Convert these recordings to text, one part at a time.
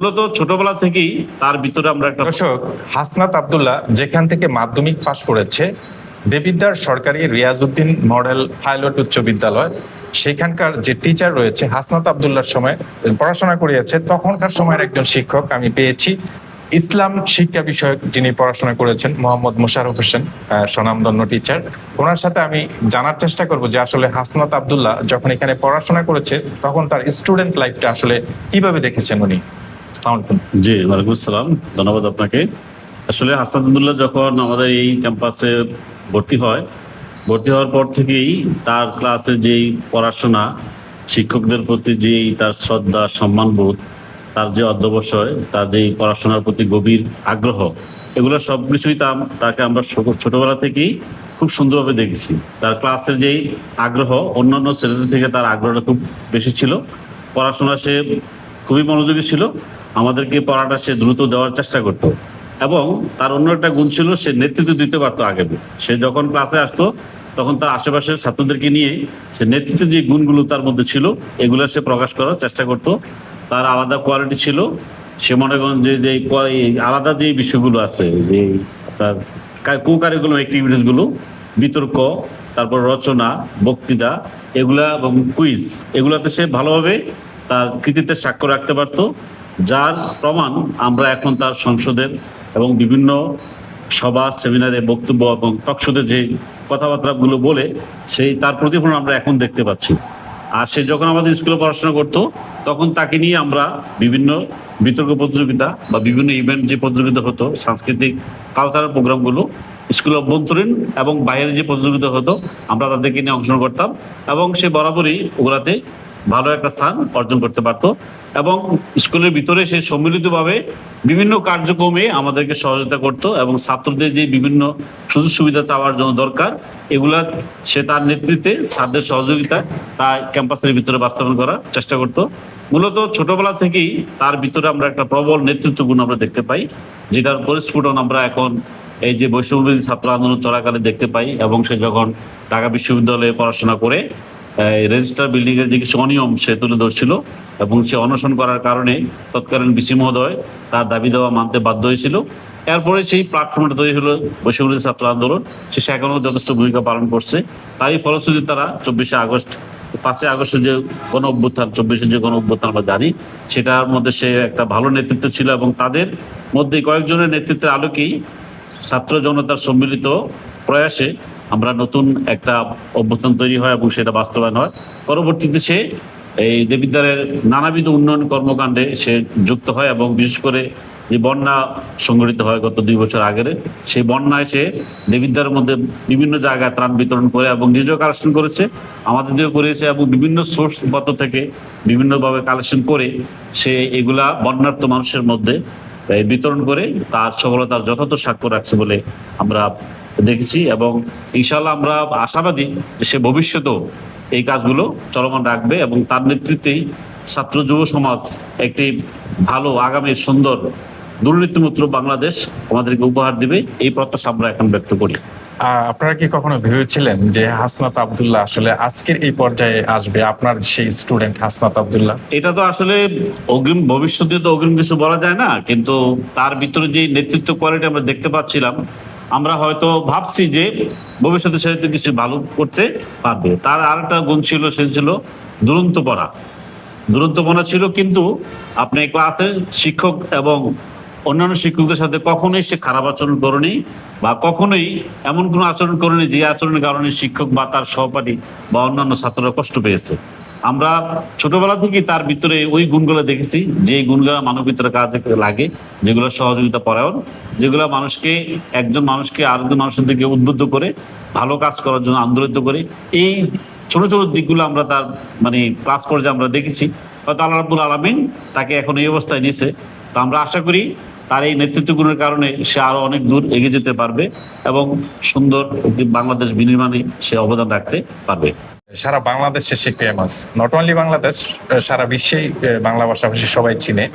মূলত ছোটবেলা থেকেই তার ভিতরে আমরা একটা দর্শক, হাসনাত আব্দুল্লাহ যেখান থেকে মাধ্যমিক পাশ করেছে, দেবিদ্বার সরকারি রিয়াজউদ্দিন মডেল পাইলট উচ্চ বিদ্যালয়, সেখানকার যে টিচার রয়েছে হাসনাত আব্দুল্লাহর সময় পড়াশোনা করিয়েছে, তখনকার সময়ের একজন শিক্ষক আমি পেয়েছি, ইসলাম শিক্ষা বিষয়ক যিনি পড়াশোনা করেছেন, মোহাম্মদ মোশাররফ হোসেন, স্বনামধন্য টিচার। ওনার সাথে আমি জানার চেষ্টা করব যে আসলে হাসনাত আব্দুল্লাহ যখন এখানে পড়াশোনা করেছে তখন তার স্টুডেন্ট লাইফটা আসলে কিভাবে দেখেছেন উনি। আসসালামু আলাইকুম। জি, ওয়ালাইকুম আসসালাম, ধন্যবাদ আপনাকে। আসলে হাসনাতুল্লাহ যখন আমাদের এই ক্যাম্পাসে ভর্তি হওয়ার পর থেকেই তার ক্লাসে যেই পড়াশোনা, শিক্ষকদের প্রতি যেই তার শ্রদ্ধা সম্মানবোধ, তার যে অধ্যবসায়, তার যেই পড়াশোনার প্রতি গভীর আগ্রহ, এগুলো সবকিছুই তাকে আমরা ছোটবেলা থেকেই খুব সুন্দরভাবে দেখেছি। তার ক্লাসের যেই আগ্রহ, অন্যান্য ছেলেদের থেকে তার আগ্রহটা খুব বেশি ছিল। পড়াশোনা সে খুবই মনোযোগী ছিল, আমাদেরকে পড়াটা সে দ্রুত দেওয়ার চেষ্টা করতো। এবং তার অন্য একটা গুণ ছিল, সে নেতৃত্ব দিতে পারতো আগে। সে যখন ক্লাসে আসতো তখন তার আশেপাশের ছাত্রদেরকে নিয়ে সে নেতৃত্বের যে গুণগুলো তার মধ্যে ছিল এগুলো সে প্রকাশ করার চেষ্টা করতো। তার আলাদা কোয়ালিটি ছিল। সে মনে করেন যে আলাদা যে বিষয়গুলো আছে, যে আপনার কো কারিকুলাম অ্যাক্টিভিটিস গুলো, বিতর্ক, তারপর রচনা, বক্তৃতা, এগুলা এবং কুইজ, এগুলাতে সে ভালোভাবে তার কৃতিত্বের স্বাক্ষর রাখতে পারত। যার প্রমাণ আমরা এখন তার সংসদের এবং বিভিন্ন সভা, সেমিনারে বক্তব্য এবং টকশোতে যে কথাবার্তাগুলো বলে, তার প্রতিফলন আমরা এখন দেখতে পাচ্ছি। আর সে যখন আমাদের স্কুলে পড়াশোনা করতো তখন তাকে নিয়ে আমরা বিভিন্ন বিতর্ক প্রতিযোগিতা বা বিভিন্ন ইভেন্ট যে প্রতিযোগিতা হতো, সাংস্কৃতিক কালচারাল প্রোগ্রামগুলো, স্কুল অভ্যন্তরীণ এবং বাইরের যে প্রতিযোগিতা হতো, আমরা তাদেরকে নিয়ে অংশগ্রহণ করতাম। এবং সে বরাবরই ওগুলাতে ভালো একটা স্থান অর্জন করতে পারতো। এবং স্কুলের ভিতরে সে সম্মিলিতভাবে বিভিন্ন কার্যক্রমে আমাদেরকে সহযোগিতা করত এবং ছাত্রদের যে বিভিন্ন সুযোগ সুবিধা চাওয়ার জন্য দরকার, এগুলা সে তার নেতৃত্বে, স্যারদের সহযোগিতা তার ক্যাম্পাসের ভিতরে বাস্তবায়ন করার চেষ্টা করত। মূলত ছোটবেলা থেকেই তার ভিতরে আমরা একটা প্রবল নেতৃত্ব গুণ আমরা দেখতে পাই, যেটার পরিস্ফুটন আমরা এখন এই যে বৈষম্যবিরোধী ছাত্র আন্দোলন চলাকালে দেখতে পাই। এবং সে যখন ঢাকা বিশ্ববিদ্যালয়ে পড়াশোনা করে রেজিস্ট্রার বিল্ডিং এর যে কিছু অনিয়ম সে তুলে ধরছিল এবং সে অনশন করার কারণে তৎকালীন ভিসি মহোদয় তার দাবি দেওয়া মানতে বাধ্য হয়েছিল। এরপরে সেই প্ল্যাটফর্মটা তৈরি হলো বৈষম্যবিরোধী ছাত্র আন্দোলন। সে সেখানেও যথেষ্ট ভূমিকা পালন করছে। তারই ফলশ্রুতিতে তারা 5 আগস্টের যে গণ অভ্যুত্থান, 24-এর যে গণ অভ্যুত্থান আমরা জানি, সেটার মধ্যে সে একটা ভালো নেতৃত্ব ছিল। এবং তাদের মধ্যে কয়েকজনের নেতৃত্বের আলোকেই ছাত্র জনতার সম্মিলিত প্রয়াসে আমরা নতুন একটা অভ্যুত্থান তৈরি হয় এবং সেটা বাস্তবায়ন হয়। পরবর্তীতে সে এই দেবিদ্বারের নানাবিধ উন্নয়ন কর্মকাণ্ডে সে যুক্ত হয় এবং বিশেষ করে যে বন্যা সংঘটিত হয় গত 2 বছর আগের, সেই বন্যায় সে দেবিদ্বারের মধ্যে বিভিন্ন জায়গায় ত্রাণ বিতরণ করে এবং নিজেও কালেকশন করেছে, আমাদের দিয়েও করেছে এবং বিভিন্ন সোর্স পত্র থেকে বিভিন্নভাবে কালেকশন করে সে এগুলা বন্যার্ত মানুষের মধ্যে বিতরণ করে তার সফলতার যথাযথ স্বাক্ষর রাখছে বলে আমরা দেখেছি। এবং ইনশাআল্লাহ আমরা আশাবাদী যে সে ভবিষ্যতেও এই কাজগুলো চলমান রাখবে এবং তার নেতৃত্বেই ছাত্র যুব সমাজ একটি ভালো আগামী সুন্দর দুর্নীতিমুক্ত বাংলাদেশ আমাদেরকে উপহার দিবে, এই প্রত্যাশা আমরা এখন ব্যক্ত করি। আপনারা কি কখনো ভেবেছিলেন যে হাসনাত আব্দুল্লাহ আসলে আজকের এই পর্যায়ে আসবে, আপনার সেই স্টুডেন্ট হাসনাত আব্দুল্লাহ? এটা তো আসলে অগ্রিম, ভবিষ্যতে তো অগ্রিম কিছু বলা যায় না, কিন্তু তার ভিতরে যে নেতৃত্ব কোয়ালিটি আমরা দেখতে পাচ্ছিলাম, আমরা হয়তো ভাবছি যে ভবিষ্যতে সে হয়তো কিছু ভালো করতে পারবে। তার আরেকটা গুণ ছিল, সে ছিল দুরন্তপনা ছিল। কিন্তু আপনি ক্লাসে শিক্ষক এবং অন্যান্য শিক্ষকদের সাথে কখনোই সে খারাপ আচরণ করেনি বা কখনোই এমন কোনো আচরণ করেনি যে আচরণের কারণে শিক্ষক বা তার সহপাঠী বা অন্যান্য ছাত্ররা কষ্ট পেয়েছে। আমরা ছোটবেলা থেকেই তার ভিতরে ওই গুণগুলো দেখেছি, যে গুণগুলো মানবিকতার কাজে লাগে, যেগুলো সহযোগিতা পরায়ণ, যেগুলো একজন মানুষকে আরেকজন মানুষের দিকে উদ্বুদ্ধ করে ভালো কাজ করার জন্য আন্দোলিত করে। এই ছোট ছোট দিকগুলো আমরা তার ক্লাস পর্যায়ে আমরা দেখেছি। হয়তো আল্লাহ রাব্বুল আলামিন তাকে এখন এই অবস্থায় নিয়েছে। তো আমরা আশা করি তার এই নেতৃত্ব গুণের কারণে সে আরো অনেক দূর এগিয়ে যেতে পারবে এবং সুন্দর একটি বাংলাদেশ বিনির্মাণে সে অবদান রাখতে পারবে। সারা বাংলাদেশে সে ফেমাস, নট অনলি বাংলাদেশ, সারা বিশ্বেই বাংলা ভাষাভাষী সবাই চিনে।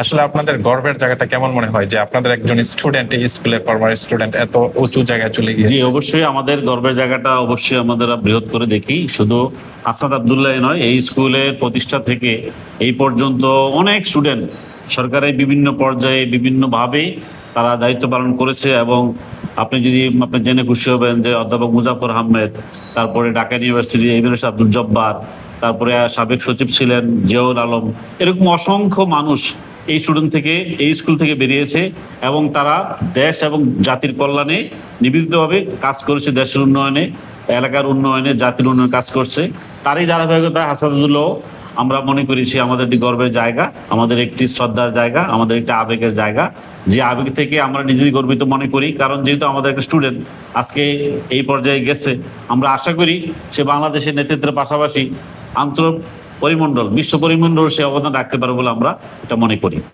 আসলে আপনাদের গর্বের জায়গাটা কেমন মনে হয় যে আপনাদের একজন স্টুডেন্ট, এই স্কুলের ফরমার স্টুডেন্ট, এত উঁচু জায়গায় চলে গিয়ে? জি, অবশ্যই আমাদের গর্বের জায়গাটা অবশ্যই আমাদের বৃহৎ করে দেখি। শুধু হাসনাত আব্দুল্লাহ নয়, এই স্কুলের প্রতিষ্ঠা থেকে এই পর্যন্ত অনেক স্টুডেন্ট সরকারের বিভিন্ন পর্যায়ে বিভিন্নভাবে তারা দায়িত্ব পালন করেছে। এবং আপনি জেনে খুশি হবেন যে অধ্যাপক মুজাফর আহমেদ, তারপরে ঢাকা ইউনিভার্সিটি এমএলএ আব্দুল জব্বার, তারপরে সাবেক সচিব ছিলেন জিয়াউল আলম, এরকম অসংখ্য মানুষ এই স্টুডেন্ট থেকে, এই স্কুল থেকে বেরিয়েছে এবং তারা দেশ এবং জাতির কল্যাণে নিবেদিতভাবে কাজ করেছে, দেশের উন্নয়নে, এলাকার উন্নয়নে, জাতির উন্নয়নে কাজ করছে। তারই ধারাবাহিকতায় হাসনাতুল্লাহ আমরা মনে করি সে আমাদের একটি গর্বের জায়গা, আমাদের একটি শ্রদ্ধার জায়গা, আমাদের একটি আবেগের জায়গা, যে আবেগ থেকে আমরা নিজেই গর্বিত মনে করি। কারণ যেহেতু আমাদের একটা স্টুডেন্ট আজকে এই পর্যায়ে গেছে, আমরা আশা করি সে বাংলাদেশের নেতৃত্বের পাশাপাশি বিশ্ব পরিমণ্ডল সে অবদান রাখতে পারবে বলে আমরা এটা মনে করি।